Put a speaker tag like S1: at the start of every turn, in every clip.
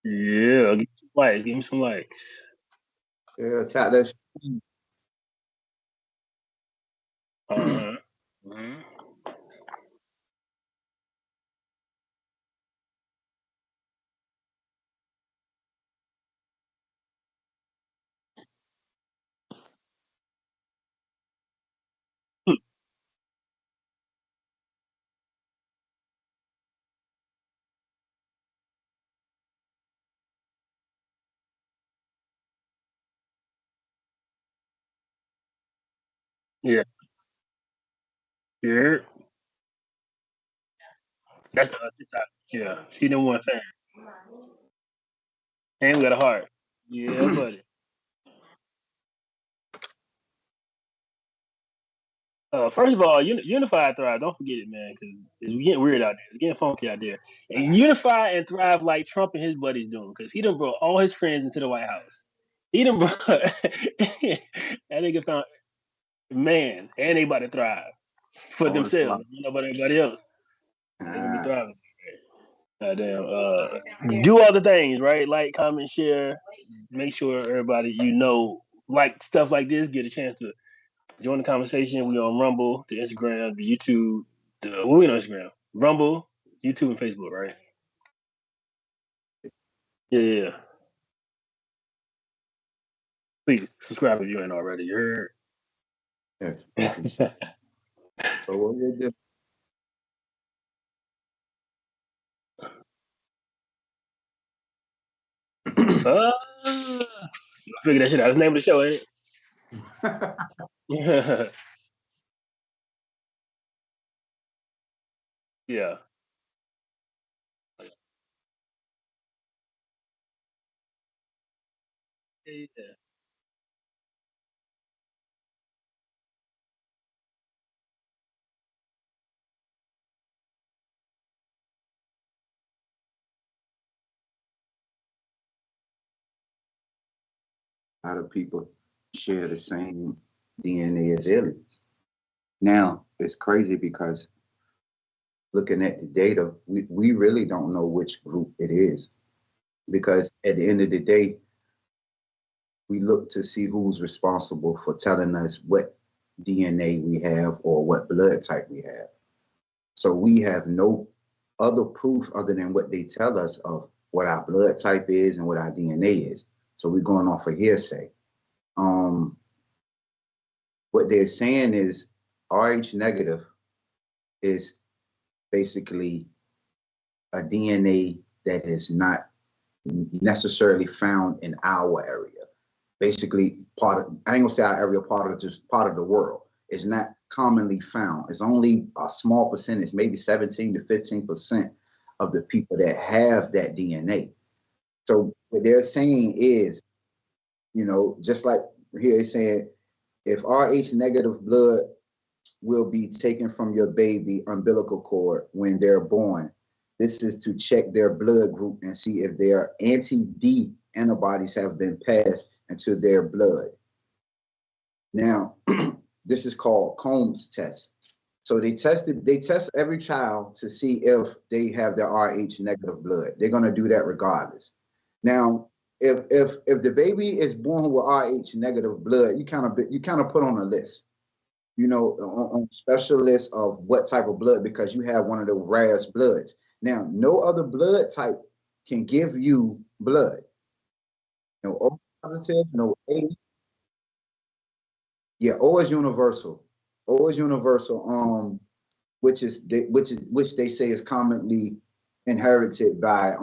S1: Yeah, give me some likes. Give me some likes.
S2: Yeah, tap that.
S1: Uh-huh. Mhm. Yeah, yeah. That's the TikTok. Yeah, she the one thing. And we got a heart. Yeah, buddy. First of all, Unify and Thrive. Don't forget it, man, because it's getting weird out there. It's getting funky out there. And Unify and Thrive like Trump and his buddies doing, because he done brought all his friends into the White House. He done brought that nigga found man, and they about to thrive for
S2: All the slop.
S1: themselves, not about everybody else. They gonna be
S2: Ah,
S1: thriving. Goddamn. Do all the things right. Like, comment, share. Make sure everybody like stuff like this. Get a chance to join the conversation. We on Rumble, the Instagram, the YouTube. We on Instagram, Rumble, YouTube, and Facebook. Right? Yeah, yeah, yeah. Please subscribe if you ain't already. You heard?
S2: yes, speaking. So what we do?
S1: Figure that shit out. That's the name of the show, ain't it? Yeah. Yeah.
S2: A lot of people share the same DNA as aliens. Now it's crazy because looking at the data, we really don't know which group it is because at the end of the day, we look to see who's responsible for telling us what DNA we have or what blood type we have. So we have no other proof other than what they tell us of what our blood type is and what our DNA is. So we're going off of hearsay. Um, what they're saying is Rh negative is basically a DNA that is not necessarily found in our area. Basically, part of I ain't gonna say our area, part of just part of the world. Is not commonly found. It's only a small percentage, maybe 17 to 15% of the people that have that DNA. So what they're saying is, just like here it's saying, if Rh negative blood will be taken from your baby umbilical cord when they're born. This is to check their blood group and see if their anti-D antibodies have been passed into their blood. Now, this is called Combs test. So they test every child to see if they have their Rh negative blood. They're gonna do that regardless. Now, if the baby is born with Rh negative blood, you kind of put on a list, on special list of what type of blood because you have one of the rarest bloods. Now, no other blood type can give you blood. No O positive, no A. Yeah, O is universal. O is universal. Which they say is commonly inherited by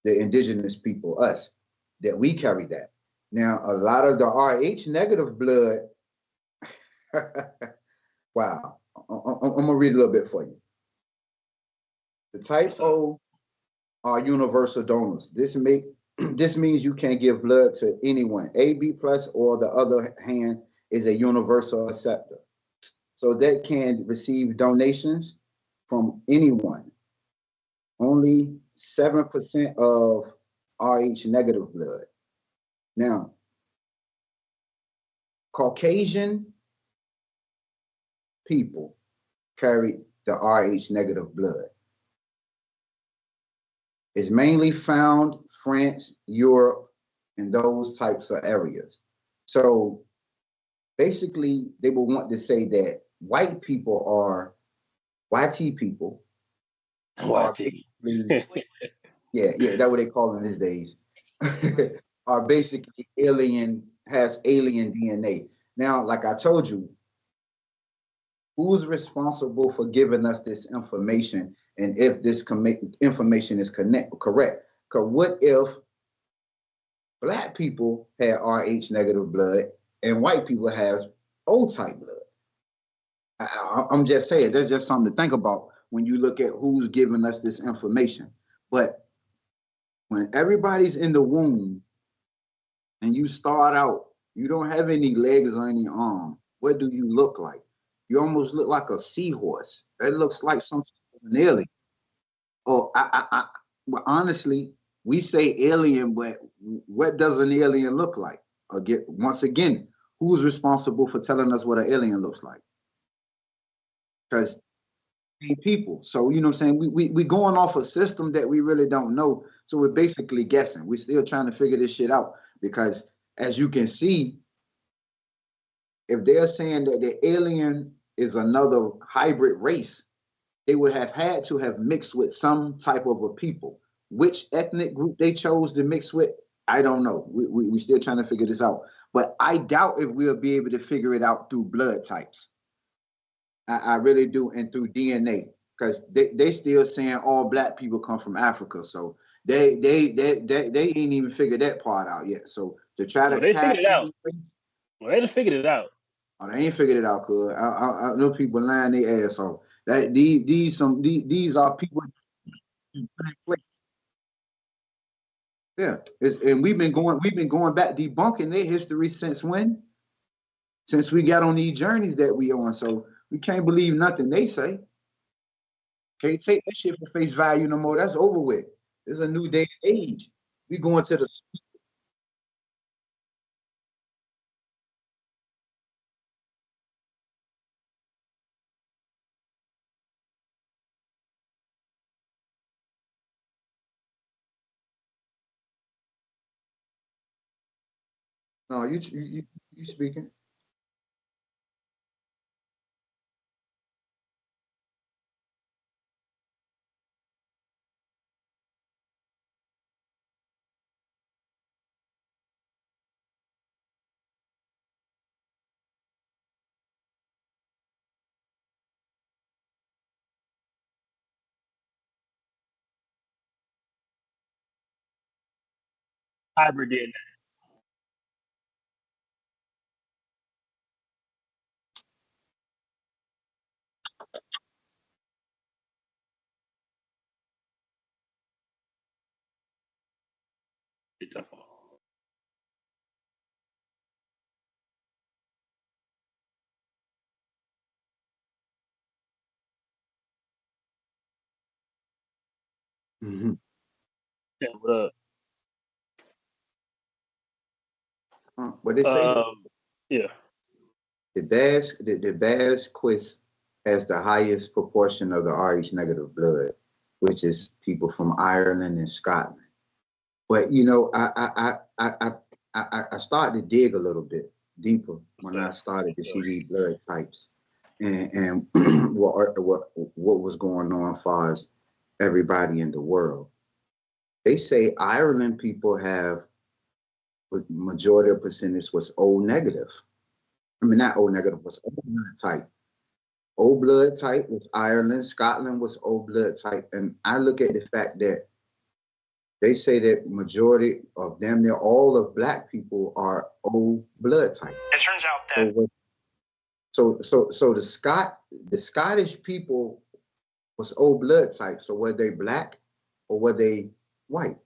S2: the indigenous people, us, that we carry that. Now, a lot of the Rh negative blood. Wow, I'm gonna read a little bit for you. The type
S1: What's up?
S2: O are universal donors. This means you can give blood to anyone. AB plus, or the other hand, is a universal acceptor. So that can receive donations from anyone. Only 7% of Rh negative blood. Now, Caucasian people carry the Rh negative blood. It's mainly found France, Europe, and those types of areas. So basically, they will want to say that white people are YT people are basically, yeah, that's what they call them these days, are basically alien, has alien DNA. Now, like I told you, who's responsible for giving us this information and if this information is correct? Because what if black people had Rh negative blood and white people have O type blood? I'm just saying, there's just something to think about when you look at who's giving us this information. But when everybody's in the womb and you start out, you don't have any legs or any arm, what do you look like? You almost look like a seahorse. That looks like some sort of an alien. Oh, well, honestly, we say alien, but what does an alien look like? Again, once again, who's responsible for telling us what an alien looks like? Because people. So, you know what I'm saying? We going off a system that we really don't know. So we're basically guessing. We're still trying to figure this shit out because as you can see, if they're saying that the alien is another hybrid race, they would have had to have mixed with some type of a people. Which ethnic group they chose to mix with, I don't know. We still trying to figure this out. But I doubt if we'll be able to figure it out through blood types. I really do, and through DNA, because they still saying all black people come from Africa. So they ain't even figured that part out yet. So to try to
S1: they figured it out. Well, they done figured it out.
S2: Oh, they ain't figured it out, cuz I know people lying their ass off. That these are people. Yeah, and we've been going back debunking their history since when? Since we got on these journeys that we on. So we can't believe nothing they say. Can't take that shit for face value no more. That's over with. It's a new day and age. We going to the. No, you speaking.
S1: Hybrid did that.
S2: Mm-hmm.
S1: Yeah, what
S2: What they say?
S1: Yeah.
S2: The Bears quiz has the highest proportion of the Rh negative blood, which is people from Ireland and Scotland. But you know, I started to dig a little bit deeper when I started to see these blood types and what was going on as far as everybody in the world. They say Ireland people have majority of percentage was O negative. I mean, not O negative, was O blood type. O blood type was Ireland, Scotland was O blood type. And I look at the fact that they say that majority of damn near all of black people are O blood type.
S3: It turns out that
S2: so the Scottish people was O blood type. So were they black or were they white?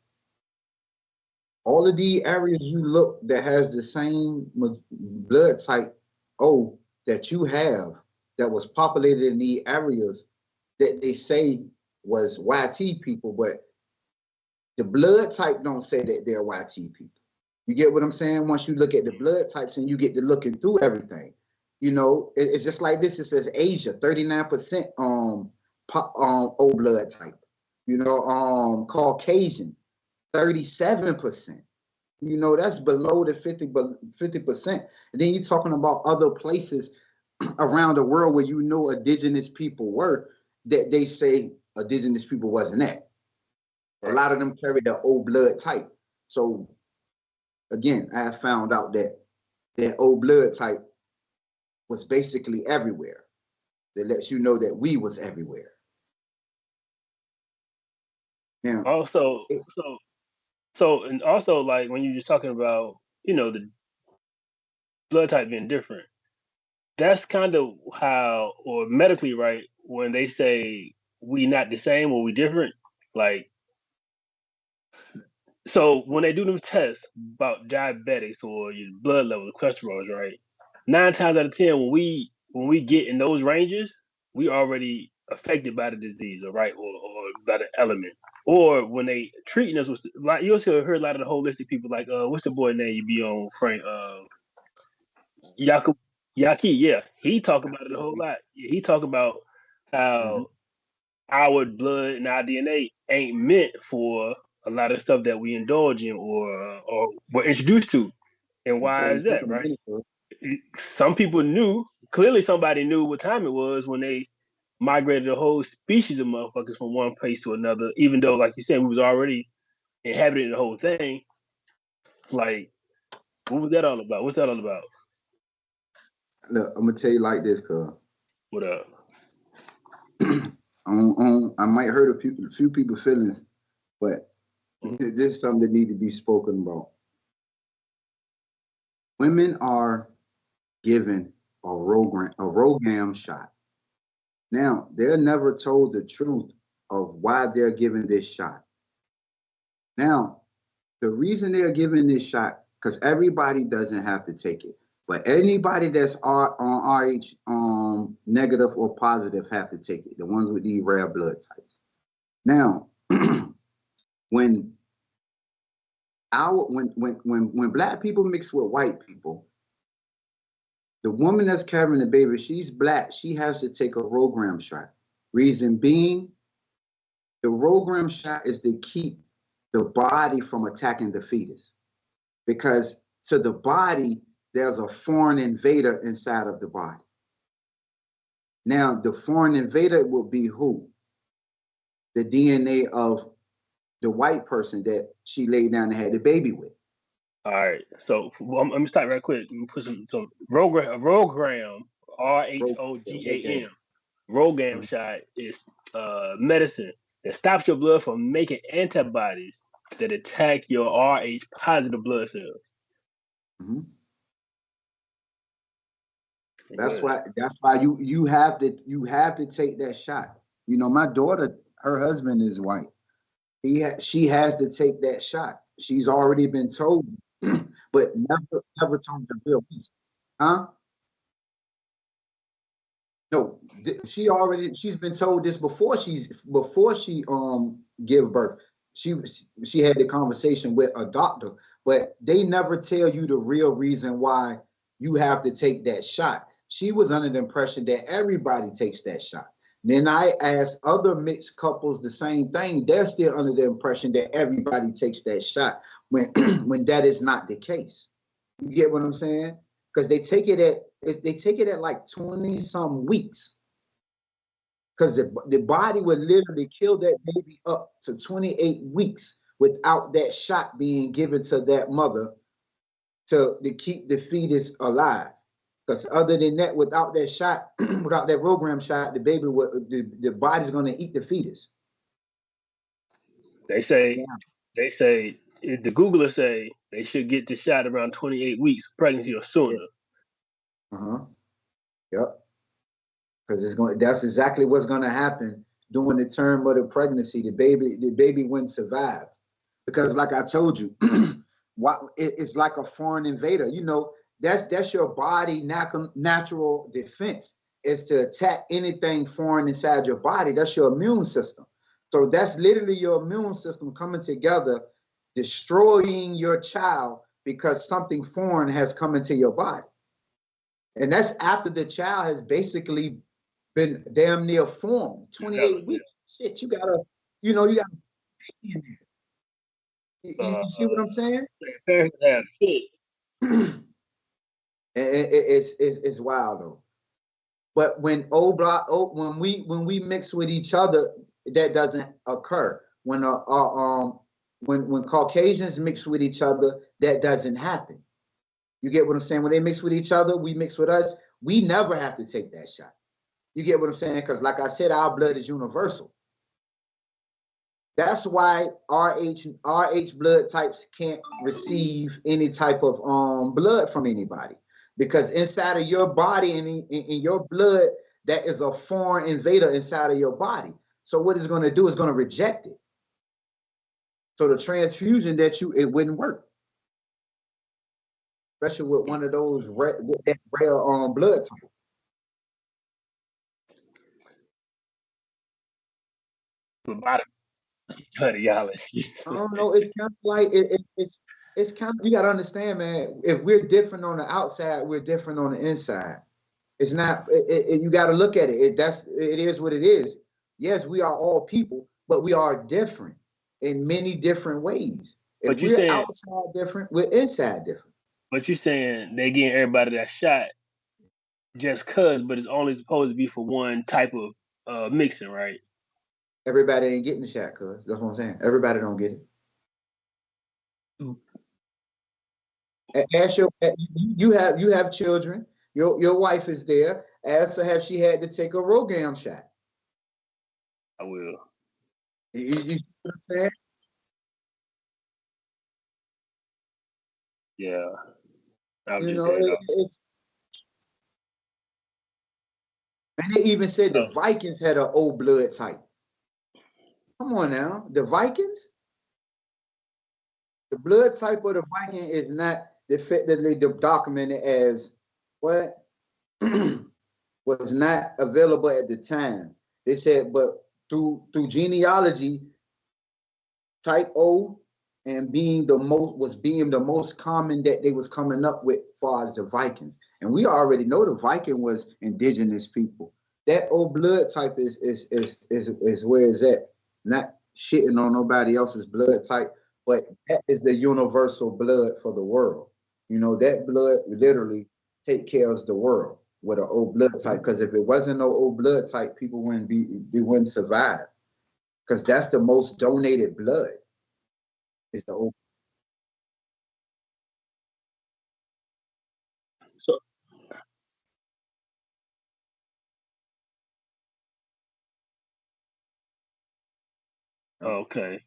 S2: All of the areas you look that has the same blood type O that you have that was populated in the areas that they say was YT people, but the blood type don't say that they're YT people. You get what I'm saying? Once you look at the blood types and you get to looking through everything, you know, it's just like this. It says Asia, 39% O blood type. You know, Caucasian, 37%. You know, that's below the 50%. And then you're talking about other places around the world where you know indigenous people were, that they say indigenous people wasn't that. A lot of them carry the old blood type. So again, I have found out that that old blood type was basically everywhere. That lets you know that we was everywhere. Now,
S1: Also, and also, like when you're just talking about, the blood type being different, that's kind of how, or medically, right, when they say we not the same or we different, like, so when they do them tests about diabetics or your blood levels, cholesterol, right, 9 times out of 10, when we get in those ranges, we already affected by the disease, all right, or by the element. Or when they treating us with, like, you also heard a lot of the holistic people, like, what's the boy name you be on, Frank? Yakub Yaki, yeah. He talk about it a whole lot. Yeah, he talk about how our blood and our DNA ain't meant for a lot of stuff that we indulge in or were introduced to. And why is that, right? Some people knew, clearly somebody knew what time it was when they migrated a whole species of motherfuckers from one place to another, even though, like you said, we was already inhabiting the whole thing. Like, what was that all about? What's that all about?
S2: Look, I'm gonna tell you like this, cuz
S1: What up?
S2: I might hurt a few people's feelings, but this is something that needs to be spoken about. Women are given a RhoGAM shot. Now, they're never told the truth of why they're given this shot. Now, the reason they're giving this shot, because everybody doesn't have to take it, but anybody that's on RH negative or positive have to take it, the ones with these rare blood types. Now, when black people mix with white people, the woman that's carrying the baby, she's black, she has to take a RhoGAM shot. Reason being, the RhoGAM shot is to keep the body from attacking the fetus. Because to the body, there's a foreign invader inside of the body. Now, the foreign invader will be who? The DNA of the white person that she laid down and had the baby with.
S1: All right, so I'm gonna start right quick. I'm put some RhoGAM, RHOGAM. RhoGAM shot is medicine that stops your blood from making antibodies that attack your Rh positive blood cells.
S2: Mm-hmm. That's why you have to take that shot. You know, my daughter, her husband is white. She has to take that shot. She's already been told, but never told the real reason. Huh? No, she's been told this before she give birth. She had the conversation with a doctor, but they never tell you the real reason why you have to take that shot. She was under the impression that everybody takes that shot. Then I asked other mixed couples the same thing. They're still under the impression that everybody takes that shot when when that is not the case. You get what I'm saying? Because they take it at like 20 some weeks. Because the body would literally kill that baby up to 28 weeks without that shot being given to that mother to keep the fetus alive. Because other than that, without that shot, without that RhoGAM shot, the baby the body's going to eat the fetus.
S1: They say the Googlers say they should get the shot around 28 weeks pregnancy or sooner.
S2: Yep. Because that's exactly what's going to happen during the term of the pregnancy. The baby wouldn't survive. Because like I told you, it's like a foreign invader. You know, that's your body natural defense, is to attack anything foreign inside your body. That's your immune system. So that's literally your immune system coming together, destroying your child because something foreign has come into your body. And that's after the child has basically been damn near formed. 28 weeks. Shit, you gotta. You see what I'm saying?
S1: Parents have fit.
S2: It's wild though. But when when we mix with each other, that doesn't occur. When when Caucasians mix with each other, that doesn't happen. You get what I'm saying? When they mix with each other, we mix with us. We never have to take that shot. You get what I'm saying? Because like I said, our blood is universal. That's why RH blood types can't receive any type of blood from anybody, because inside of your body and in your blood, that is a foreign invader inside of your body. So what it's going to do is going to reject it. So the transfusion it wouldn't work, especially with one of those rare blood type.
S1: Cardiology.
S2: I don't know. It's kind of like it's kind of, you got to understand, man. If we're different on the outside, we're different on the inside. It's not. You got to look at it. It is what it is. Yes, we are all people, but we are different in many different ways. If we're outside different, we're inside different.
S1: But you're saying they getting everybody that shot just cause, but it's only supposed to be for one type of mixing, right?
S2: Everybody ain't getting the shot, cuz that's what I'm saying. Everybody don't get it. Ask you have children. Your wife is there. Ask her, have she had to take a RhoGAM shot?
S1: I will.
S2: You know what I'm saying?
S1: Yeah.
S2: You know, and they even said the Vikings had an O blood type. Come on now, the Vikings. The blood type of the Viking is not definitively documented as what was not available at the time. They said, but through genealogy, type O and being the most common that they was coming up with as far as the Vikings. And we already know the Viking was indigenous people. That O blood type is where it's at. Not shitting on nobody else's blood type, but that is the universal blood for the world. You know, that blood literally take care of the world with an O blood type. Because if it wasn't no O blood type, people wouldn't survive. Because that's the most donated blood. It's the O.
S1: So okay.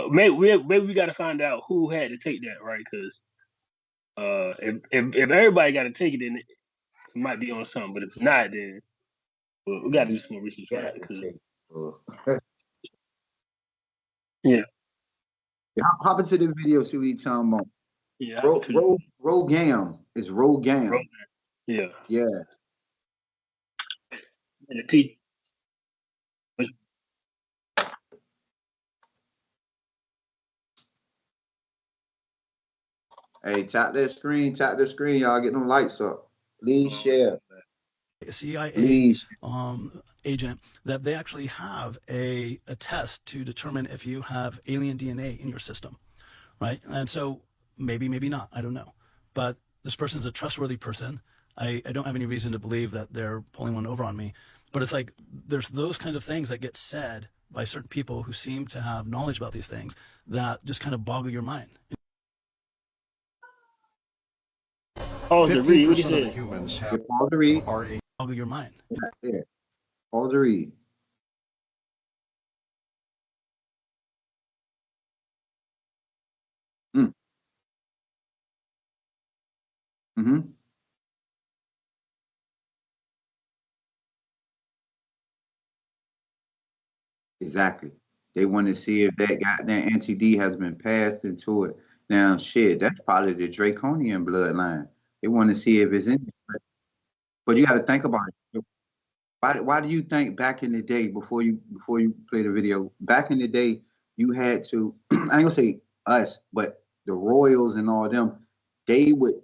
S1: Maybe we got to find out who had to take that, right? Because if everybody got to take it, then it might be on something. But if not, then we got to do some more research. Yeah.
S2: Hop into the video, see what he's talking about.
S1: Yeah.
S2: RhoGAM is RhoGAM.
S1: Yeah.
S2: Yeah.
S1: And the T.
S2: Hey, tap the screen, y'all. Get them lights up. Please share.
S3: CIA agent that they actually have a test to determine if you have alien DNA in your system, right? And so maybe not, I don't know. But this person's a trustworthy person. I don't have any reason to believe that they're pulling one over on me. But it's like there's those kinds of things that get said by certain people who seem to have knowledge about these things that just kind of boggle your mind.
S4: 50% of the humans have
S2: RA.
S3: Boggle your mind.
S2: Yeah. All the read. Mm-hmm. Exactly. They want to see if that goddamn anti-D has been passed into it. Now, shit, that's probably the draconian bloodline. They want to see if it's in it. But you got to think about it. Why do you think back in the day, before you play the video, back in the day, you had to, I ain't gonna say us, but the royals and all them, they would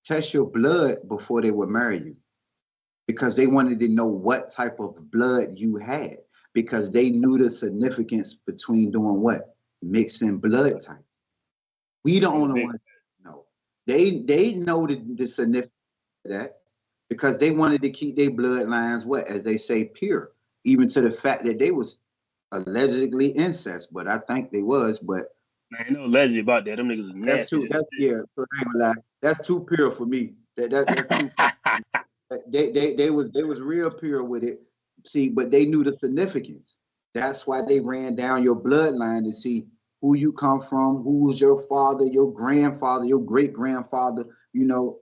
S2: test your blood before they would marry you, because they wanted to know what type of blood you had, because they knew the significance between doing what? mixing blood types. We the only ones know. They know the significance of that because they wanted to keep their bloodlines what, as they say, pure, even to the fact that they was allegedly incest, but I think they was, but
S1: I ain't no allegedly about that. Them niggas is nasty.
S2: So I ain't gonna lie. That's too pure for me. That's too they was real pure with it. See, but they knew the significance. That's why they ran down your bloodline to see who you come from, who was your father, your grandfather, your great grandfather, you know.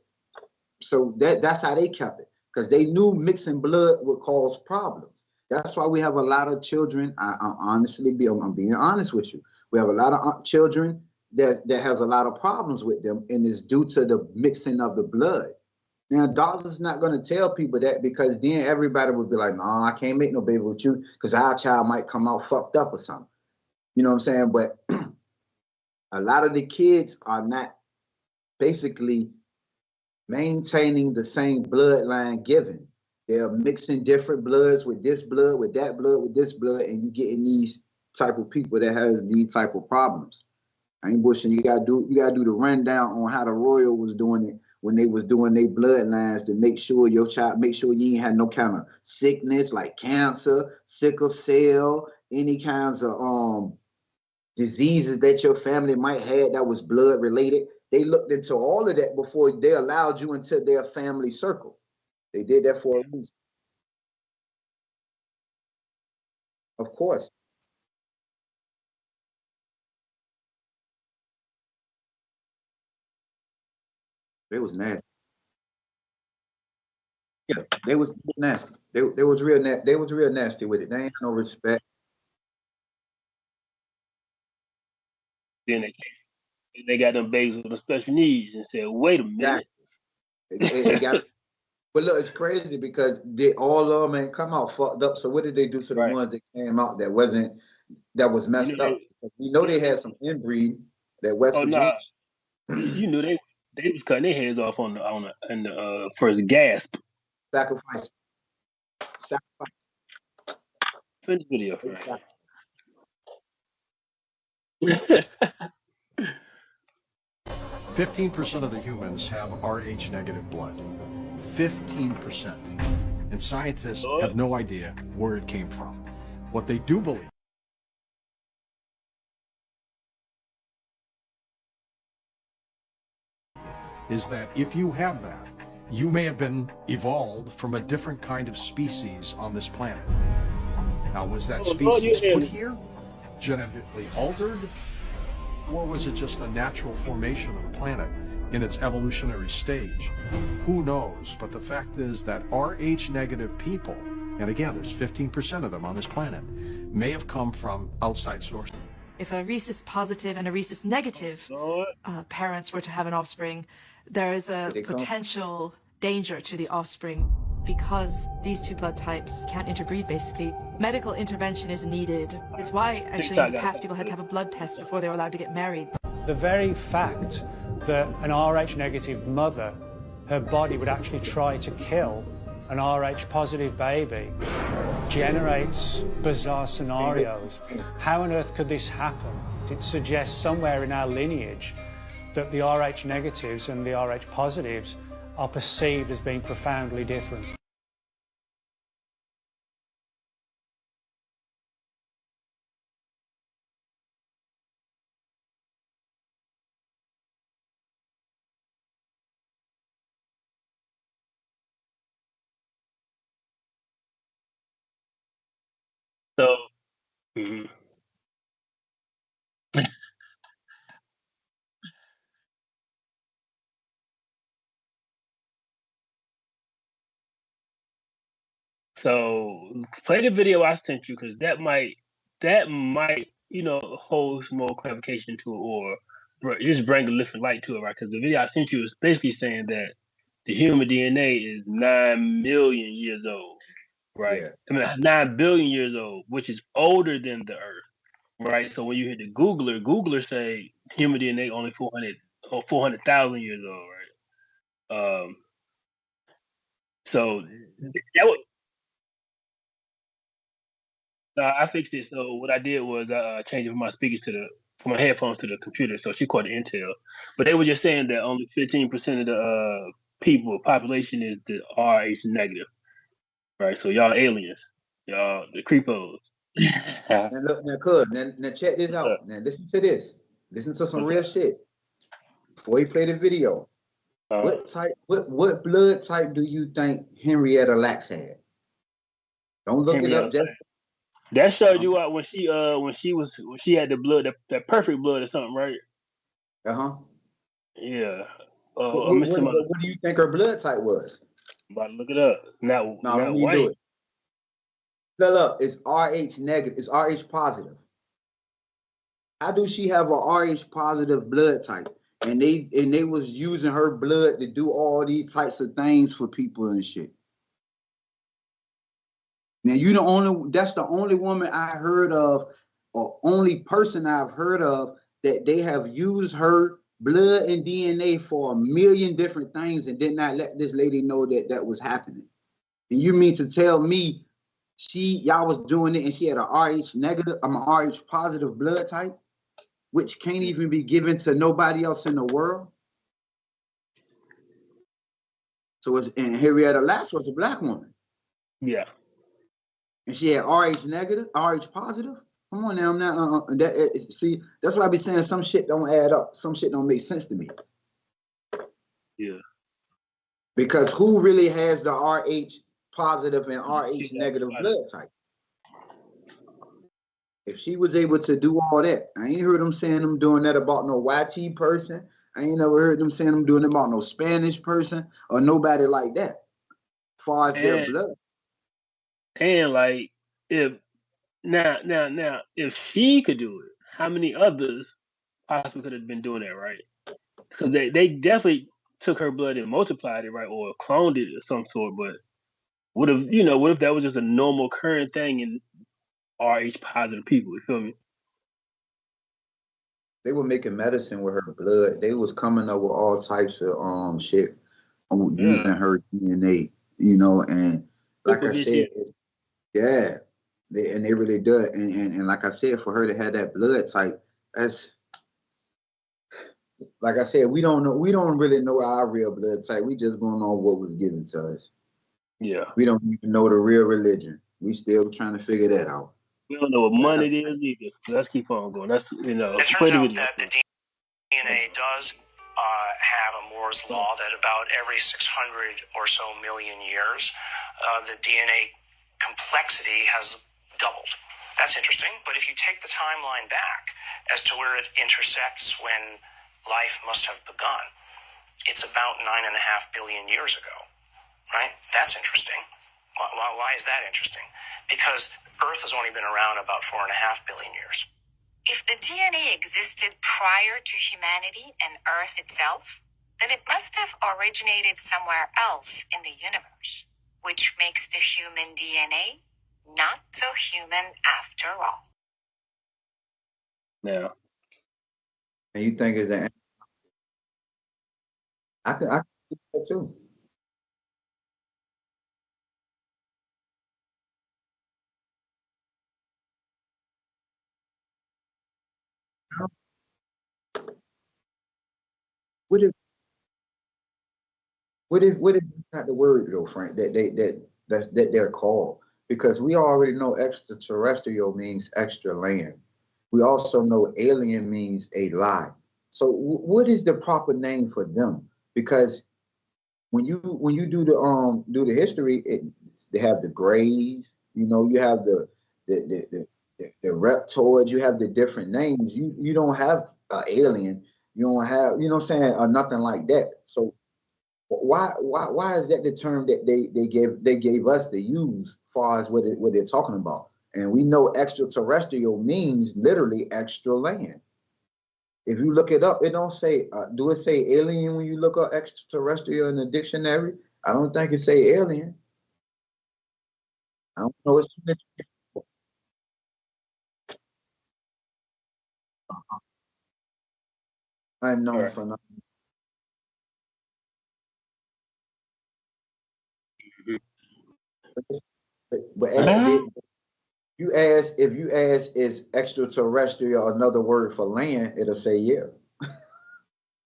S2: So that's how they kept it. Because they knew mixing blood would cause problems. That's why we have a lot of children. I'm being honest with you. We have a lot of children that has a lot of problems with them, and it's due to the mixing of the blood. Now, doctors not going to tell people that because then everybody would be like, no, I can't make no baby with you because our child might come out fucked up or something. You know what I'm saying? But a lot of the kids are not basically maintaining the same bloodline given. They're mixing different bloods with this blood, with that blood, with this blood, and you getting these type of people that has these type of problems. I ain't bullshitting. You gotta do the rundown on how the royal was doing it when they was doing their bloodlines to make sure your child, make sure you ain't had no kind of sickness like cancer, sickle cell, any kinds of diseases that your family might have that was blood related. They looked into all of that before they allowed you into their family circle. They did that for a reason. Of course. They was nasty. Yeah, they was nasty. They was real they was real nasty with it. They ain't no respect.
S1: Then they got them babies with the special needs and said, wait a minute.
S2: They got but look, it's crazy because all of them ain't come out fucked up. So what did they do to the ones that came out that was messed up? We know they had some inbreed that West Virginia.
S1: You knew they was cutting their heads off on the first gasp.
S2: Sacrifice.
S1: Finish video.
S4: 15% of the humans have Rh negative blood. 15%. And scientists have no idea where it came from. What they do believe is that if you have that, you may have been evolved from a different kind of species on this planet. Now, was that species put here, genetically altered, or was it just a natural formation of the planet in its evolutionary stage? Who knows? But the fact is that Rh negative people, and again, there's 15% of them on this planet, may have come from outside sources.
S5: If a rhesus positive and a rhesus negative parents were to have an offspring, there is a potential danger to the offspring because these two blood types can't interbreed, basically. Medical intervention is needed. It's why, actually, in the past, people had to have a blood test before they were allowed to get married.
S6: The very fact that an Rh negative mother, her body would actually try to kill an Rh positive baby generates bizarre scenarios. How on earth could this happen? It suggests somewhere in our lineage that the Rh negatives and the Rh positives are perceived as being profoundly different.
S1: So, so play the video I sent you because that might hold some more clarification to it or just bring a different light to it, right? Because the video I sent you is basically saying that the human DNA is 9 million years old, right? Yeah. I mean, 9 billion years old, which is older than the Earth, right? So when you hit the Googler say human DNA only 400,000 years old, right? So that would. I fixed it. So what I did was I changed my speakers to from my headphones to the computer, so she caught the intel. But they were just saying that only 15% of the population is the Rh negative, right? So y'all aliens, y'all the creepos.
S2: Now look, now check this out. Now listen to this. Listen to some real shit. Before you play the video, what blood type do you think Henrietta Lacks had? Don't look it up, Jeff.
S1: That showed you out when she had the blood, that perfect blood or something, right? Yeah.
S2: What do you think her blood type was?
S1: I'm about to look it up. Not white.
S2: Do it. Look, it's Rh negative. It's Rh positive. How do she have a Rh positive blood type? And they was using her blood to do all these types of things for people and shit. Now that's the only woman I heard of, or only person I've heard of that they have used her blood and DNA for a million different things and did not let this lady know that was happening. And you mean to tell me y'all was doing it and she had a Rh negative, a Rh positive blood type, which can't even be given to nobody else in the world? So and Henrietta Lacks was a black woman.
S1: Yeah.
S2: And she had Rh negative, Rh positive. Come on now, see, that's why I be saying some shit don't add up. Some shit don't make sense to me.
S1: Yeah.
S2: Because who really has the Rh positive and Rh negative blood type? If she was able to do all that, I ain't heard them saying them doing that about no YT person. I ain't never heard them saying them doing it about no Spanish person or nobody like that. As far as their blood.
S1: And like, if if she could do it, how many others possibly could have been doing that, right? Because they definitely took her blood and multiplied it, right, or cloned it of some sort. But what if that was just a normal current thing in Rh positive people? You feel me?
S2: They were making medicine with her blood. They was coming up with all types of shit using her DNA, and like I said, they really do it. And like I said, for her to have that blood type, that's like I said, we don't really know our real blood type. We just going on what was given to us.
S1: Yeah.
S2: We don't even know the real religion. We still trying to figure that out.
S1: We don't know what money it is either. Let's keep on going. That's
S7: It turns out that the DNA does have a Moore's law that about every 600 or so million years, the DNA complexity has doubled. That's interesting. But if you take the timeline back as to where it intersects when life must have begun, it's about 9.5 billion years ago, right? That's interesting. Why is that interesting? Because Earth has only been around about 4.5 billion years.
S8: If the DNA existed prior to humanity and Earth itself, then it must have originated somewhere else in the universe, which makes the human DNA not so human after all.
S1: Yeah.
S2: And you think it's that? I can think that too. What if not the word though, Frank, that they're called? Because we already know extraterrestrial means extra land. We also know alien means a lie. So what is the proper name for them? Because when you do the history, they have the Greys, you have the reptoids, you have the different names. You don't have alien, you don't have, what I'm saying, or nothing like that. So why is that the term that they gave us to use as far as what they're talking about? And we know extraterrestrial means literally extra land. If you look it up, it don't say, do it say alien when you look up extraterrestrial in the dictionary? I don't think it say alien. I don't know. It's too many. Unknown for nothing. But If you ask is extraterrestrial another word for land, it'll say yeah.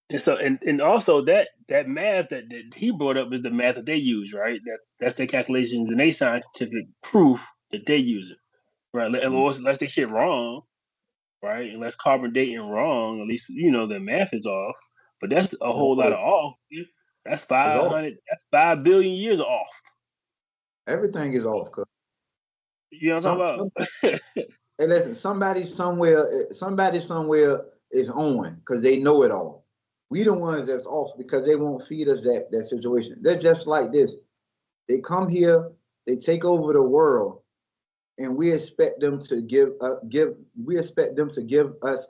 S1: And so and also that math that he brought up is the math that they use, right? That's their calculations and their scientific proof that they use it, right? Unless they shit wrong, right? Unless carbon dating wrong, at least the math is off. But that's a whole lot of off. That's 500. That's 5 billion years off.
S2: Everything is off.
S1: You know what I'm talking about?
S2: Hey, listen, somebody somewhere is on because they know it all. We the ones that's off because they won't feed us that situation. They're just like this. They come here, they take over the world, and we expect them to give us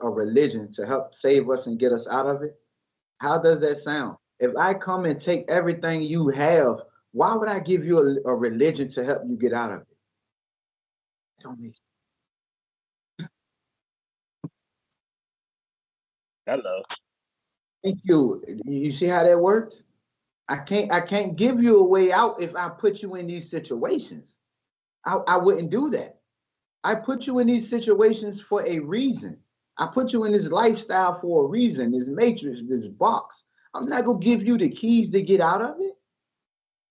S2: a religion to help save us and get us out of it. How does that sound? If I come and take everything you have, why would I give you a religion to help you get out of it? Don't make sense.
S1: Hello.
S2: Thank you. You see how that works? I can't give you a way out if I put you in these situations. I wouldn't do that. I put you in these situations for a reason. I put you in this lifestyle for a reason, this matrix, this box. I'm not gonna give you the keys to get out of it.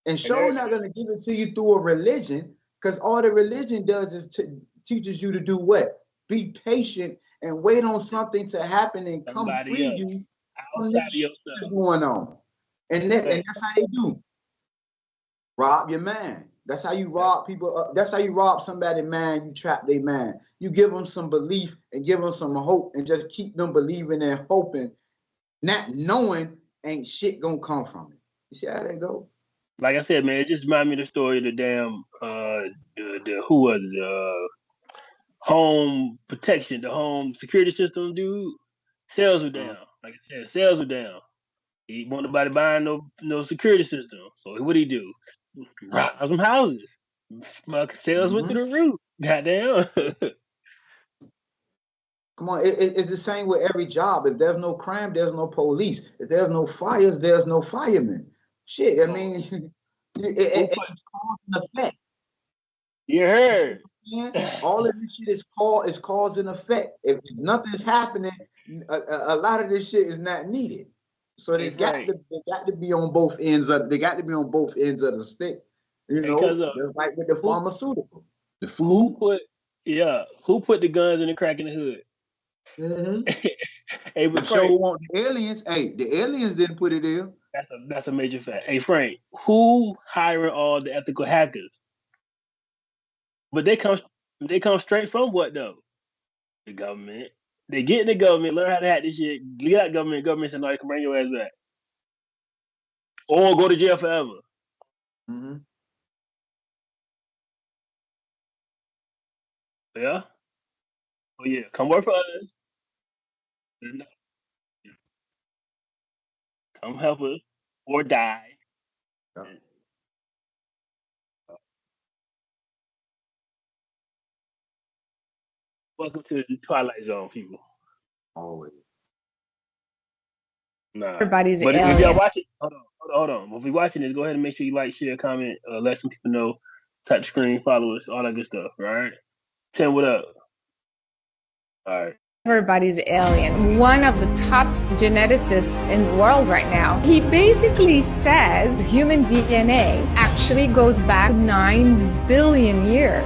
S2: And sure not gonna give it to you through a religion, because all the religion does is teaches you to do what? Be patient and wait on something to happen and come free you from the shit that's going on. And that's how they do. Rob your mind. That's how you rob people. That's how you rob somebody's mind. You trap their mind. You give them some belief and give them some hope and just keep them believing and hoping, not knowing ain't shit gonna come from it. You see how that go?
S1: Like I said, man, it just reminded me of the story of the damn who was it? Home protection, the home security system dude. Sales were down. Like I said, sales were down. He want nobody buying no security system. So what he do? Rob some houses. Sales went to the roof. Goddamn.
S2: Come on, it's the same with every job. If there's no crime, there's no police. If there's no fires, there's no firemen. Shit, I mean, it's cause and effect.
S1: You heard.
S2: All of this shit is cause and effect. If nothing's happening, a lot of this shit is not needed. So they got to be on both ends of the stick. You know, just like with the pharmaceutical, the food.
S1: Who put the guns in the crack in the hood?
S2: Hey, but want the aliens. Hey, the aliens didn't put it there.
S1: That's a major fact. Hey, Frank, who hiring all the ethical hackers? But they come straight from what though? The government. They get in the government, learn how to hack this shit. Get out government. Government said, "No, you can bring your ass back, or go to jail forever." Yeah. Oh yeah, come work for us. Come help us, or die. Welcome to the Twilight Zone, people.
S2: Always.
S1: Nah.
S9: Everybody's
S1: but
S9: alien.
S1: If y'all watch it, hold on. If you're watching this, go ahead and make sure you like, share, comment, let some people know, touch screen, follow us, all that good stuff. All right. Tim, what up? All right.
S9: Everybody's alien. One of the top geneticists in the world right now, he basically says human DNA actually goes back 9 billion years.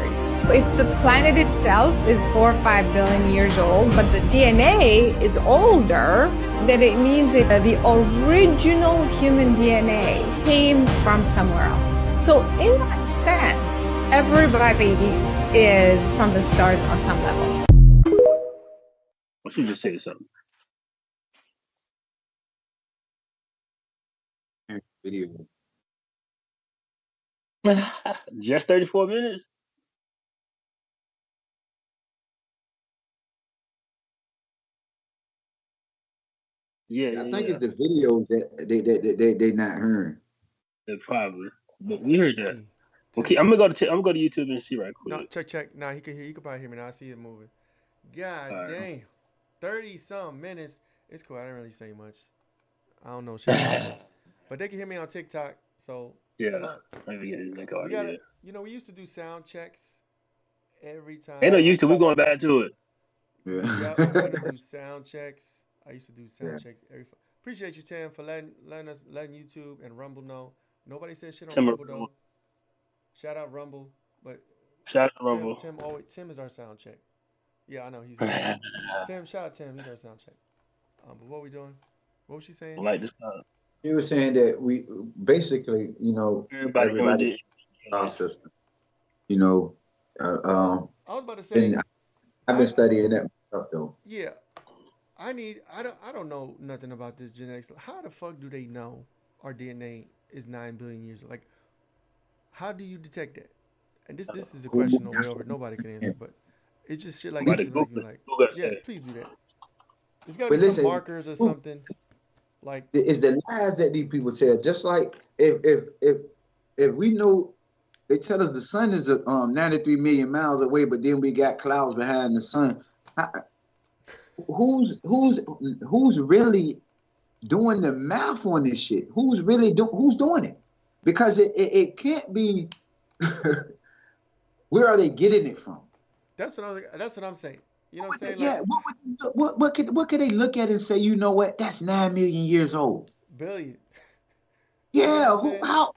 S9: If the planet itself is 4 or 5 billion years old, but the DNA is older, then it means that the original human DNA came from somewhere else. So in that sense, everybody is from the stars on some level.
S1: Well, she just said something.
S2: Video.
S1: Just 34 minutes? Yeah,
S2: I think it's the videos that they not hearing.
S1: Probably, but we heard that. Okay, I'm gonna go to YouTube and see right quick.
S10: No, check. Now he can hear. You can probably hear me now. I see it moving. God dang, 30-some minutes. It's cool. I didn't really say much. I don't know shit, but they can hear me on TikTok. So
S1: yeah, we gotta.
S10: You know, we used to do sound checks, every time.
S1: Ain't no use to. We going back to it.
S10: Yeah, we're gonna do sound checks. I used to do sound checks every. Appreciate you, Tim, for letting YouTube and Rumble know. Nobody said shit on Rumble though. Shout out Rumble, but
S1: shout out Rumble.
S10: Tim is our sound check. Yeah, I know he's Tim. Shout out Tim. He's our sound check. But what we doing? What was she saying?
S1: Like this.
S2: He was saying that we basically, everybody our system. I
S10: was about to say.
S2: I've been studying that stuff though.
S10: Yeah, I don't know nothing about this genetics. How the fuck do they know our DNA is 9 billion years old? Like, how do you detect that? And this is a question no way over. Nobody can answer, but it's just shit like this that make me like, yeah, please do that. There's got to be some markers or something. Like,
S2: it's the lies that these people tell. Just like if we know, they tell us the sun is 93 million miles away, but then we got clouds behind the sun. Who's really doing the math on this shit? Who's doing it? Because it can't be. Where are they getting it from?
S10: That's what I'm saying. You know what I'm saying?
S2: Yeah. What could they look at and say? You know what? That's 9 million years old.
S10: Billion.
S2: Yeah. How?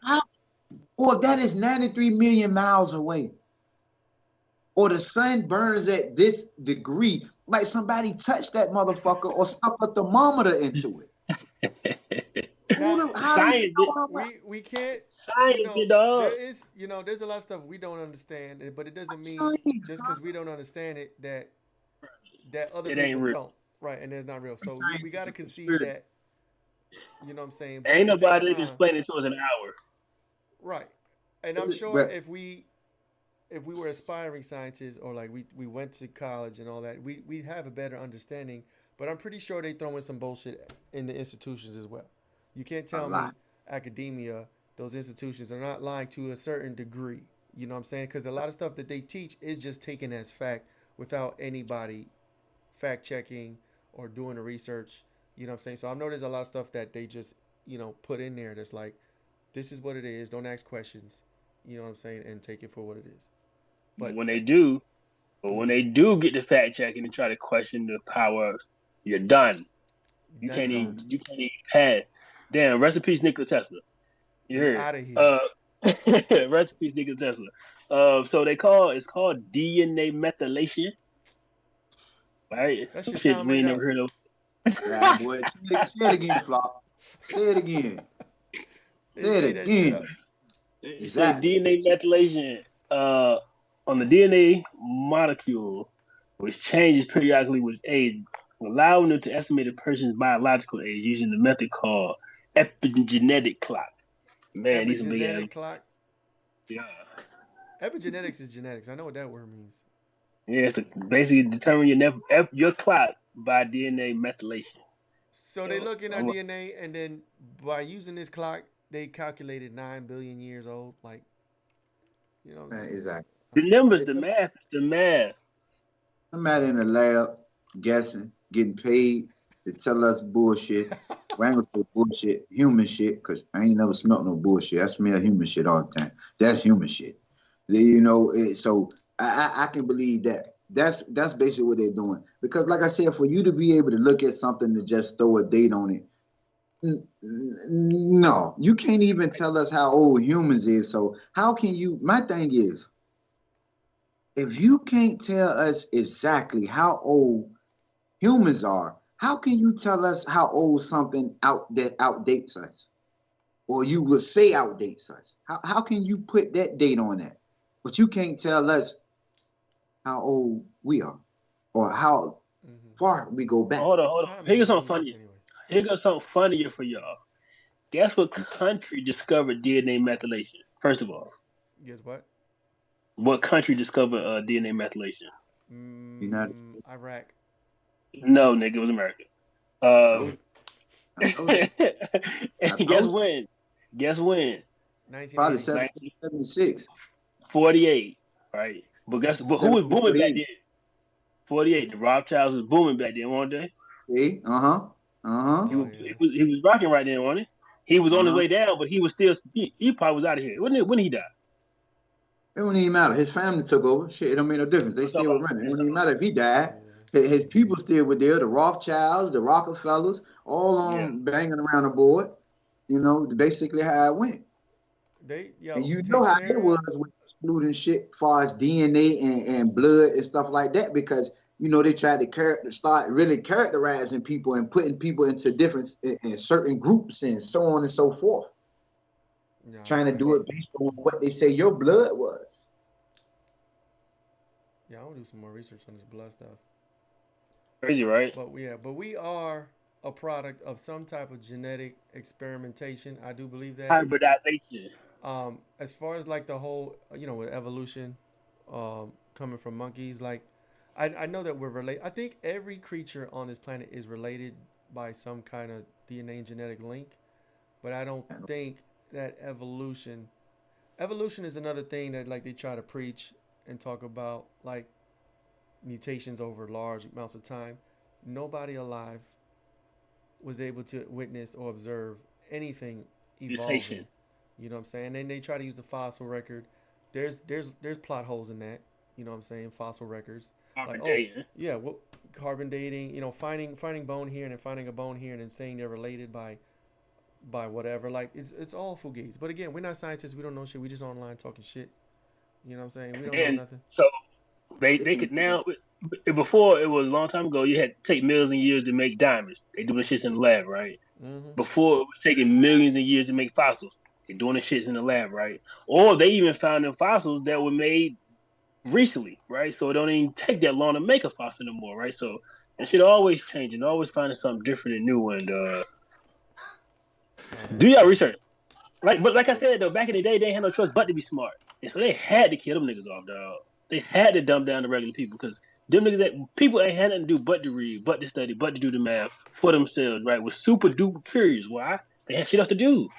S2: Or that is 93 million miles away. Or the sun burns at this degree, like somebody touched that motherfucker or stuck a thermometer into it.
S10: We can't. There's a lot of stuff we don't understand, but it doesn't mean just because we don't understand it that other people don't. Right, and it's not real. So we got to concede that. You know what I'm saying?
S1: Ain't nobody can explain it to us in an hour.
S10: Right, and I'm sure if we were aspiring scientists or like we went to college and all that, we'd have a better understanding. But I'm pretty sure they throw in some bullshit in the institutions as well. You can't tell me academia, those institutions are not lying to a certain degree. You know what I'm saying? Because a lot of stuff that they teach is just taken as fact without anybody fact checking or doing the research. You know what I'm saying? So I know there's a lot of stuff that they just, put in there that's like, this is what it is. Don't ask questions. You know what I'm saying? And take it for what it is.
S1: But when they do get the fact checking and try to question the power, you're done. You can't even pass. Damn, rest in peace, Nikola Tesla. You heard?
S10: Out of here.
S1: Rest in peace, Nikola Tesla. So it's called DNA methylation. Right?
S10: That shit we ain't never
S2: heard of. Yeah, boy. Say it again, Flop. Say it again. Say it again.
S1: Exactly. DNA methylation on the DNA molecule, which changes periodically with age, allowing them to estimate a person's biological age using the method called epigenetic clock. Man, these
S10: epigenetic clock.
S1: Yeah.
S10: Epigenetics is genetics. I know what that word means.
S1: Yeah, it's to basically determine your clock by DNA methylation.
S10: So they look in our DNA, and then by using this clock, they calculated 9 billion years old. Like, you know what I'm saying?
S2: Exactly.
S1: The numbers, the math.
S2: Somebody in the lab guessing, getting paid to tell us bullshit. We ain't gonna say bullshit, human shit, because I ain't never smelt no bullshit. I smell human shit all the time. That's human shit. So I can believe that. That's basically what they're doing. Because like I said, for you to be able to look at something to just throw a date on it, no, you can't even tell us how old humans is. So how can you? My thing is, if you can't tell us exactly how old humans are, how can you tell us how old something outdates us, or you will say outdates us? How can you put that date on that? But you can't tell us how old we are, or how far we go back.
S1: Hold on. Here's something funny. Here's something funnier for y'all. Guess what country discovered DNA methylation? First of all.
S10: Guess what?
S1: What country discovered DNA methylation?
S2: United States.
S10: Iraq.
S1: No, nigga, it was America. And guess when?
S2: Probably 1976.
S1: 48, right? But who was booming back then? 48. The Rothschilds was booming back then, weren't they?
S2: He
S1: was rocking right then, wasn't he? He was on his way down, but he was still he probably was out of here. When he died?
S2: It don't even matter. His family took over. Shit, it don't make no difference. They still were running. It don't even matter if he died. His people still were there. The Rothschilds, the Rockefellers, all on banging around the board. You know, basically how it went. And you know how it was with excluding shit as far as DNA and blood and stuff like that, because you know they tried to start really characterizing people and putting people into different in certain groups and so on and so forth. Trying to do it based on what they say your blood was.
S10: Yeah, I want to do some more research on this blood stuff.
S1: Crazy, right?
S10: But we are a product of some type of genetic experimentation. I do believe that.
S1: Hybridization.
S10: As far as like the whole, you know, with evolution, coming from monkeys, like I know that we're related. I think every creature on this planet is related by some kind of DNA and genetic link, but I don't think that evolution is another thing that like they try to preach and talk about, like mutations over large amounts of time. Nobody alive was able to witness or observe anything evolving. Mutation. You know what I'm saying? And they try to use the fossil record. There's plot holes in that. You know what I'm saying? Fossil records.
S1: Carbon dating.
S10: Yeah, well, carbon dating. You know, finding bone here and then finding a bone here and then saying they're related by whatever. Like it's all fugazi. But again, we're not scientists. We don't know shit. We just online talking shit. You know what I'm saying? We don't know nothing.
S1: So they could now. Before, it was a long time ago, you had to take millions of years to make diamonds. They doing shit in the lab, right?
S10: Mm-hmm.
S1: Before, it was taking millions of years to make fossils. They're doing the shit in the lab, right? Or they even found them fossils that were made recently, right? So it don't even take that long to make a fossil anymore, right? So that shit always changing, always finding something different and new. And do y'all research? But like I said, though, back in the day, they ain't had no choice but to be smart. And so they had to kill them niggas off, dog. They had to dumb down the regular people, because them niggas, that people ain't had nothing to do but to read, but to study, but to do the math for themselves, right? Was super duper curious. Why? They had shit else to do.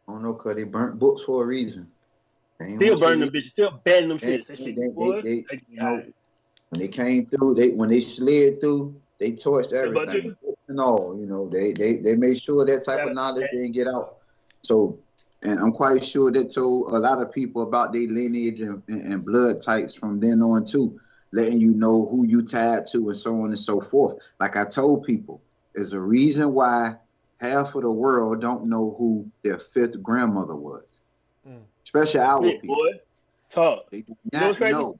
S2: I don't know, cause they burnt books for a reason.
S1: Still burning them bitches, still banning them shit.
S2: You know, when they came through, when they slid through, they torched everything and all. You know, they made sure that type of knowledge didn't get out. So, and I'm quite sure that told a lot of people about their lineage and blood types from then on too, letting you know who you tied to and so on and so forth. Like I told people, there's a reason why half of the world don't know who their fifth grandmother was. Especially our people.
S1: Boy. Talk.
S2: They do not know.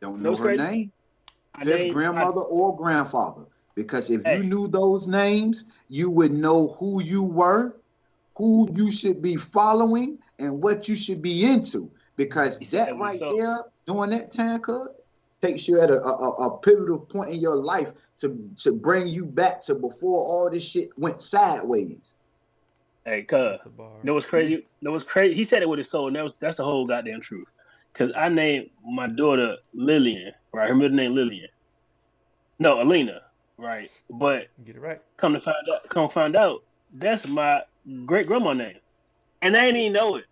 S2: Don't know her name. Fifth grandmother or grandfather. Because if you knew those names, you would know who you were, who you should be following, and what you should be into. Because that right there, during that time code, takes you at a pivotal point in your life to bring you back to before all this shit went sideways.
S1: Hey, cuz, know what's crazy? He said it with his soul, and that's the whole goddamn truth. Because I named my daughter Lillian, right? Her middle name Lillian. No, Alina, right? But
S10: get it right.
S1: Come find out, that's my great grandma name, and I didn't even know it.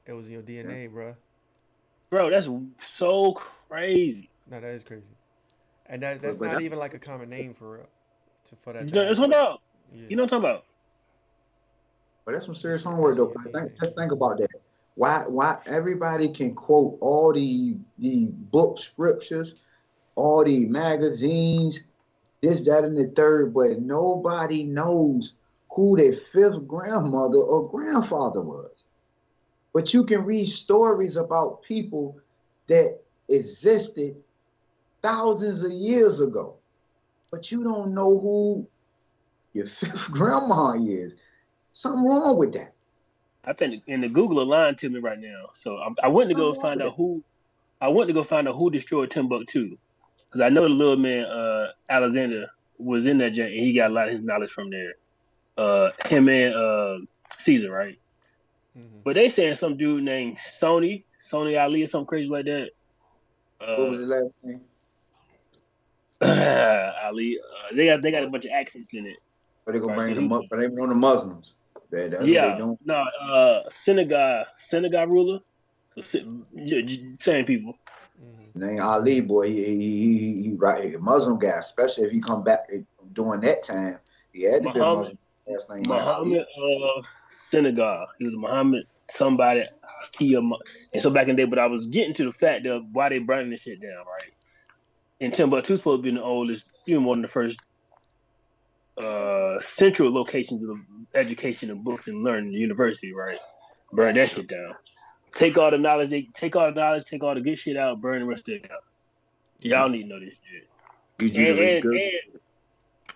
S10: It was in your DNA, bro.
S1: Bro, that's so crazy.
S10: No, that is crazy, and that's not even like a common name for real. For that.
S1: You know what I'm talking about?
S10: Yeah.
S1: You know what I'm talking about?
S2: But that's some serious homework, though. Just think about that. Why everybody can quote all the book scriptures, all the magazines, this, that, and the third, but nobody knows who their fifth grandmother or grandfather was. But you can read stories about people that existed thousands of years ago, but you don't know who your fifth grandma is. Something wrong with that.
S1: I think in the Google lying to me right now. So I went to go find out who. I went to go find out who destroyed Timbuktu, because I know the little man Alexander was in that joint, and he got a lot of his knowledge from there. Him and Caesar, right? Mm-hmm. But they saying some dude named Sony Ali or something crazy like that.
S2: What was his last name?
S1: Ali. They got a bunch of accents in it.
S2: But they gonna bring them up, but they on the Muslims. That's what they doing.
S1: No, Senegal ruler, same people.
S2: Name Ali, boy, he right, Muslim guy, especially if he come back during that time. He had to be Muslim.
S1: Muhammad Senegal. He was Muhammad somebody. I key of and so back in the day, but I was getting to the fact of why they burning this shit down, right? And Timbuktu's supposed to be the oldest, even one of the first central locations of education and books and learning, the university, right? Burn that shit down. Take all the knowledge, take all the good shit out, burn the rest of it out. Y'all need to know this shit.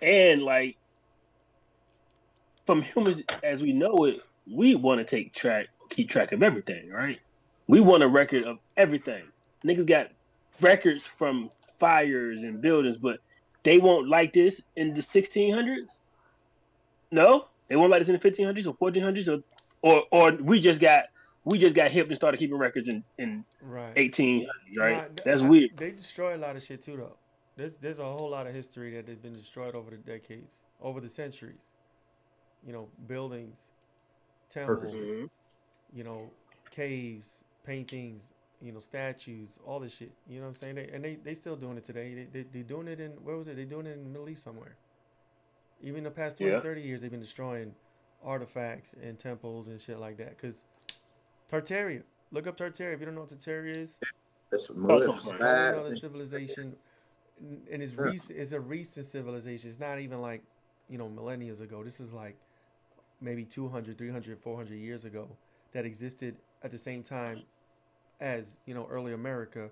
S1: And like from humans as we know it, we want to keep track of everything, right? We want a record of everything. Niggas got records from fires and buildings, but they won't like this in the 1600s. No, they won't like this in the 1500s or 1400s, or we just got hip and started keeping records in
S10: right.
S1: 1800s, right? That's weird.
S10: They destroy a lot of shit too, though. There's a whole lot of history that has been destroyed over the decades, over the centuries. You know, buildings, temples, you know, caves, paintings, you know, statues, all this shit. You know what I'm saying? They still doing it today. They doing it in, where was it? They doing it in the Middle East somewhere. Even the past 20, 30 years, they've been destroying artifacts and temples and shit like that. Because Tartaria, look up Tartaria. If you don't know what Tartaria is,
S2: it's
S10: another civilization. And it's a recent civilization. It's not even like, you know, millennia ago. This is like maybe 200, 300, 400 years ago that existed at the same time as, you know, early America,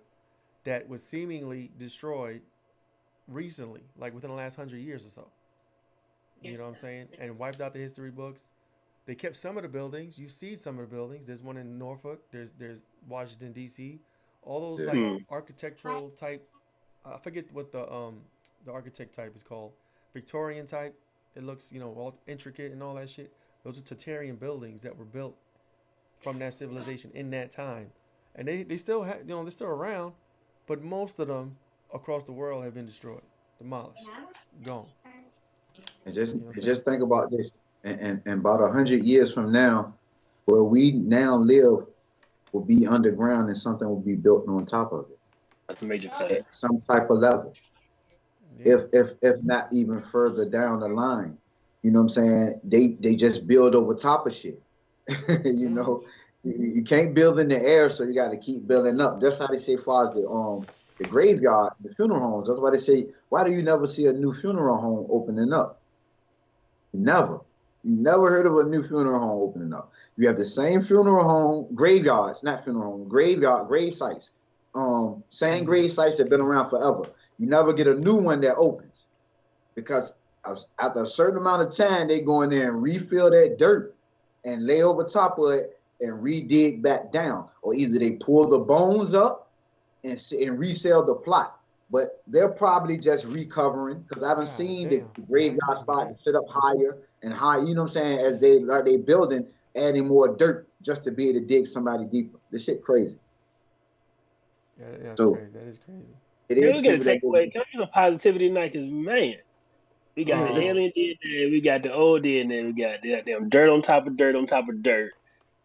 S10: that was seemingly destroyed recently, like within the last 100 years or so. You know what I'm saying? And wiped out the history books. They kept some of the buildings. You see some of the buildings. There's one in Norfolk. There's Washington, D.C. All those like architectural type. I forget what the architect type is called. Victorian type. It looks, you know, all intricate and all that shit. Those are Tartarian buildings that were built from that civilization in that time. And they still have, you know, they're still around, but most of them across the world have been destroyed, demolished, gone.
S2: And just think about this, and about 100 years from now, where we now live will be underground and something will be built on top of it.
S1: That's a major fact.
S2: At some type of level. Yeah. If not even further down the line. You know what I'm saying? They just build over top of shit. You know, you can't build in the air, so you got to keep building up. That's how they say as far as the graveyard, the funeral homes. That's why they say, why do you never see a new funeral home opening up? Never. You never heard of a new funeral home opening up. You have the same funeral home, graveyards, not funeral home, grave sites. Same grave sites that have been around forever. You never get a new one that opens, because after a certain amount of time, they go in there and refill that dirt and lay over top of it and re-dig back down. Or either they pull the bones up and resell the plot. But they're probably just recovering, because I done seen the graveyard start to sit up higher and higher, you know what I'm saying, as they building, adding more dirt just to be able to dig somebody deeper. This shit crazy.
S10: Yeah, that's crazy. That is crazy.
S1: It is. We're gonna take away. Can we do some positivity tonight? Because man, we got the alien DNA, we got the old DNA, we got that damn dirt on top of dirt on top of dirt,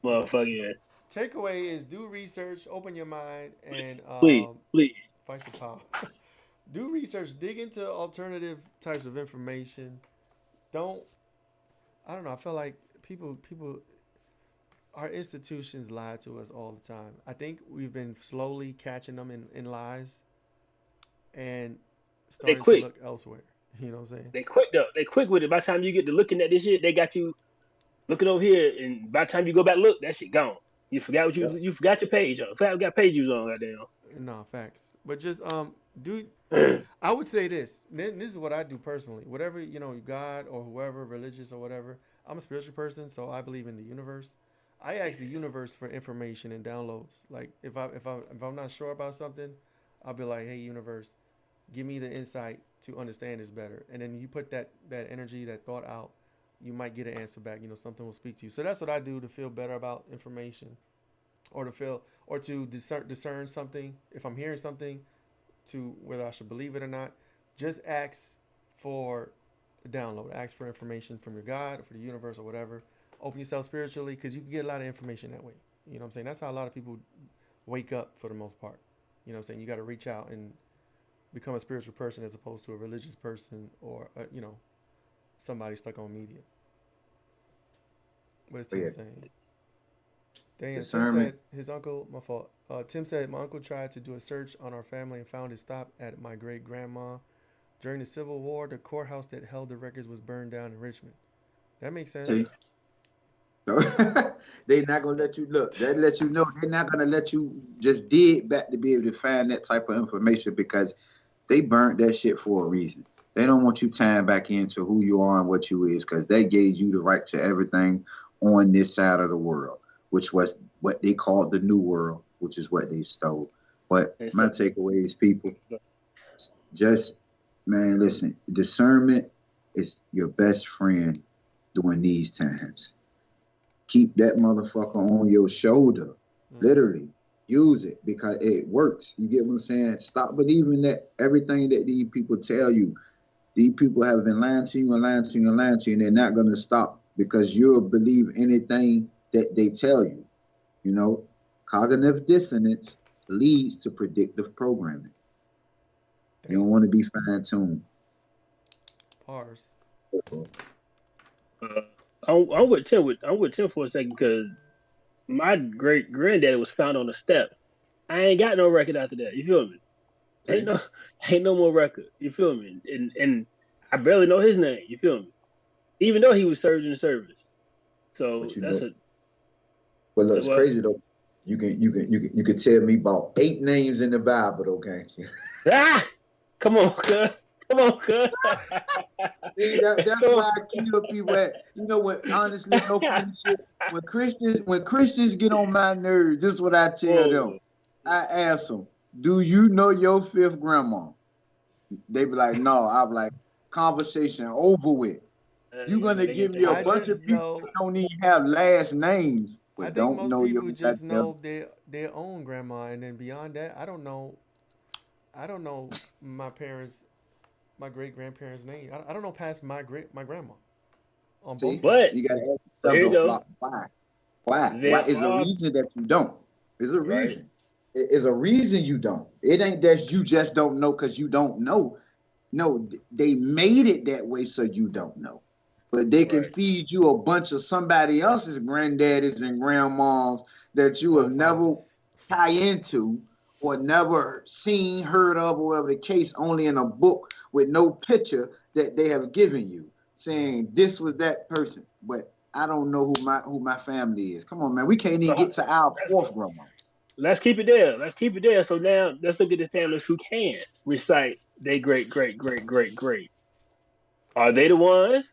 S1: motherfucker.
S10: Takeaway is do research, open your mind, and
S1: please
S10: fight the power. Do research, dig into alternative types of information. I don't know. I feel like people, our institutions lie to us all the time. I think we've been slowly catching them in lies and starting to look elsewhere. You know what I'm saying?
S1: They quick though. They quick with it. By the time you get to looking at this shit, they got you looking over here, and by the time you go back look, that shit gone. You forgot what you forgot your page on. Got page views on, goddamn.
S10: No, facts. But just I would say this. This is what I do personally. Whatever, you know, God or whoever, religious or whatever. I'm a spiritual person, so I believe in the universe. I ask the universe for information and downloads. Like if I'm not sure about something, I'll be like, hey, universe, give me the insight to understand this better. And then you put that energy, that thought out, you might get an answer back. You know, something will speak to you. So that's what I do to feel better about information, or to discern something. If I'm hearing something, to whether I should believe it or not, just ask for a download. Ask for information from your God or for the universe or whatever. Open yourself spiritually, because you can get a lot of information that way. You know what I'm saying? That's how a lot of people wake up for the most part. You know what I'm saying? You got to reach out and become a spiritual person as opposed to a religious person or, you know, somebody stuck on media. What is Tim saying? Damn, Tim
S2: discernment.
S10: said his uncle, my fault. Tim said my uncle tried to do a search on our family and found it stopped at my great grandma. During the Civil War, the courthouse that held the records was burned down in Richmond. That makes sense.
S2: See? They're not gonna let you look. They let you know they're not gonna let you just dig back to be able to find that type of information because they burnt that shit for a reason. They don't want you tying back into who you are and what you is because they gave you the right to everything on this side of the world, which was what they called the New World, which is what they stole. But my takeaway is, people, just, man, listen, discernment is your best friend during these times. Keep that motherfucker on your shoulder. Literally. Use it because it works. You get what I'm saying? Stop believing that everything that these people tell you. These people have been lying to you and lying to you and lying to you, and they're not going to stop because you'll believe anything that they tell you. You know, cognitive dissonance leads to predictive programming. You don't want to be fine-tuned.
S10: Pars.
S1: I'm with Tim for a second because my great granddaddy was found on a step. I ain't got no record after that. You feel me? Ain't no more record. You feel me? And I barely know his name. You feel me? Even though he was served in the service. So that's
S2: know. Well, look, it's crazy though. You can tell me about 8 names in the Bible, though, can't you?
S1: Come on, cuz. Come on, cuz.
S2: See, that's why I kill people at. You know what? Honestly, no shit. When Christians get on my nerves, this is what I tell them. I ask them, "Do you know your 5th grandma?" They be like, "No." I'm like, "Conversation over with." You're gonna give me a bunch of people that don't even have last names, but
S10: I think
S2: don't
S10: most
S2: know
S10: people
S2: your
S10: just know their own grandma, and then beyond that, I don't know my parents. My great grandparents' name. I don't know past my grandma. On both
S1: sides.
S2: You gotta ask yourself, why? Why is a reason that you don't? There's a reason. Right. It's a reason you don't. It ain't that you just don't know because you don't know. No, they made it that way so you don't know. But they can feed you a bunch of somebody else's granddaddies and grandmas that you have never tie into or never seen, heard of, or whatever the case, only in a book with no picture that they have given you, saying this was that person. But I don't know who my family is. Come on, man. We can't even get to our 4th grandma.
S1: Let's keep it there. So now let's look at the families who can recite their great. Are they the ones?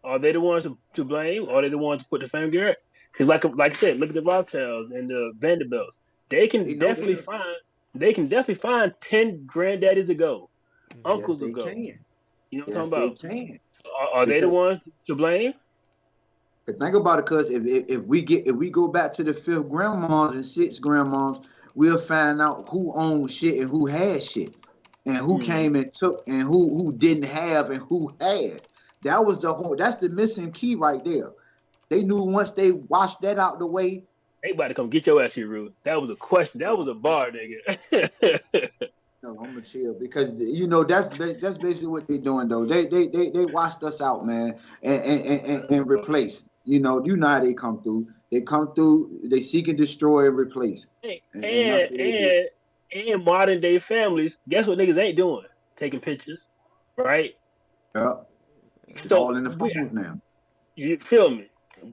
S1: Are they the ones to blame? Or are they the ones to put the family together? Because like I said, look at the Rothschilds and the Vanderbilts. They can definitely find 10 granddaddies ago, uncles ago.
S2: Can.
S1: You know what I'm talking about?
S2: They can.
S1: Are they the ones to blame?
S2: But think about it, cuz if we go back to the 5th grandmas and 6th grandmas, we'll find out who owned shit and who had shit, and who came and took, and who didn't have and who had. That's the missing key right there. They knew once they washed that out the way.
S1: They about to come get your ass here, Rude. That was a question. That was a bar, nigga.
S2: No, I'm gonna chill because that's basically what they're doing though. They washed us out, man, and replace. You know how they come through. They come through. They seek and destroy and replace.
S1: And modern day families, guess what niggas ain't doing? Taking pictures, right?
S2: Yeah. It's all in the phones now.
S1: You feel me?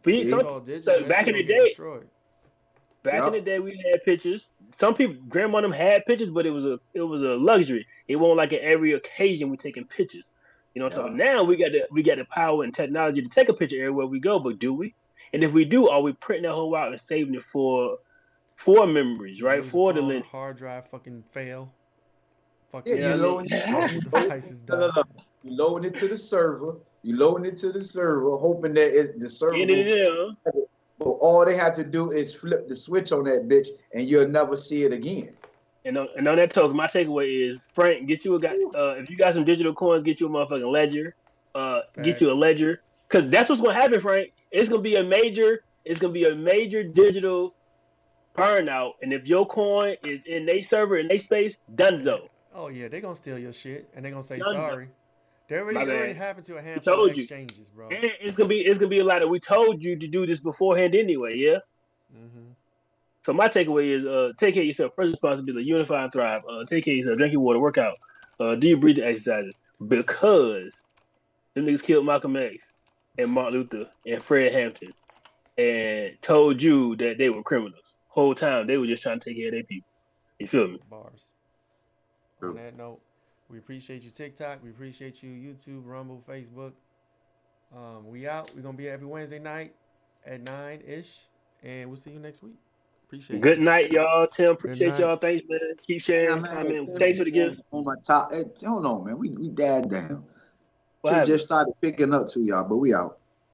S1: Back in the day. Back in the day, we had pictures. Some people, grandma them had pictures, but it was a luxury. It wasn't like at every occasion we taking pictures. You know what I'm talking about? Now we got the power and technology to take a picture everywhere we go, but do we? And if we do, are we printing that whole out and saving it for memories, right? For the lens.
S10: Hard drive fucking fail.
S2: You load it to the server. You load it to the server, hoping that the server. But all they have to do is flip the switch on that bitch, and you'll never see it again.
S1: And on that token, my takeaway is, Frank, get you a guy. If you got some digital coins, get you a motherfucking ledger. Get you a ledger, because that's what's gonna happen, Frank. It's gonna be a major digital burnout, and if your coin is in their server in their space, donezo.
S10: Oh yeah, they're gonna steal your shit, and they're gonna say sorry. They already happened to a handful of exchanges, bro.
S1: And it's gonna be a lot of, we told you to do this beforehand anyway, yeah?
S10: Mm-hmm.
S1: So my takeaway is take care of yourself. First responsibility, unify and thrive. Take care of yourself, drink your water, work out, do your breathing exercises. Because them niggas killed Malcolm X and Martin Luther and Fred Hampton and told you that they were criminals. Whole time they were just trying to take care of their people. You feel me?
S10: Bars. On that note, we appreciate you TikTok. We appreciate you YouTube, Rumble, Facebook. We out. We're gonna be every Wednesday night at 9-ish, and we'll see you next week. Appreciate
S1: Good
S10: you.
S1: night, y'all. Tim, appreciate y'all. Thanks, man. Keep sharing. Thanks for the gifts.
S2: On my top. Hey, hold on, man. We died down.
S1: What
S2: Just started picking up to y'all, but we out.